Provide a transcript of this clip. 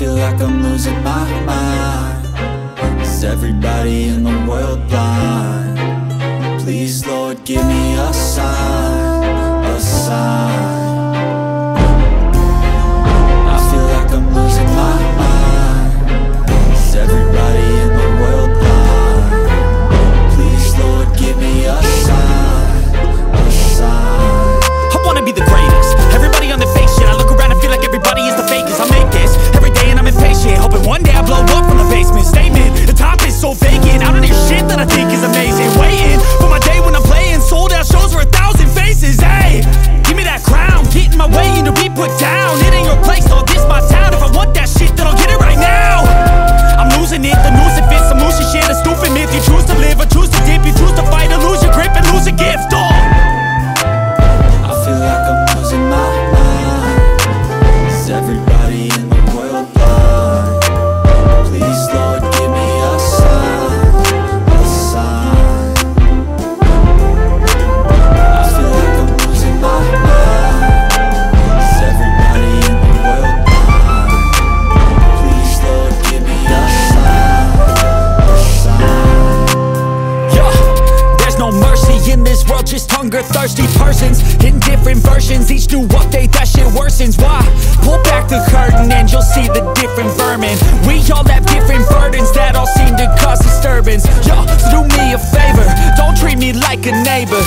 feel like I'm losing my mind. Is everybody in the world blind? Please, Lord, give me a sign, a sign. I feel like I'm losing my mind. Is everybody in the world blind? Please, Lord, give me a sign, a sign. I wanna be the greatest. Everybody on the fake shit. I look around and feel like everybody is the fakest. I make this every day and I'm impatient, hoping one day I blow up from the basement. Statement, the top is so vacant. I don't hear shit that I think is amazing. Waiting for my day when I'm playing sold out shows for 1,000 faces. Hey, give me that crown, get in my way and to be put down. It ain't your place, though, this my town. If I want that shit, then I'll get it right now. I'm losing it, the noose it fits. Some motion shit, a stupid myth. You choose to live or choose to dip. You choose to fight or lose your grip and lose a gift. I feel like I'm losing my mind. Is everybody in the world blind? Please, Lord, give me a sign, a sign. I feel like I'm losing my mind. Is everybody in the world blind? Please, Lord, give me a sign, a sign. Yeah, there's no mercy in this world, just hunger-thirsty persons in different versions. Each new update, that shit worsens. Why? Pull back the curtain and you'll see the different vermin. We all have different burdens that all seem to cause disturbance. Yo, so do me a favor, don't treat me like a neighbor.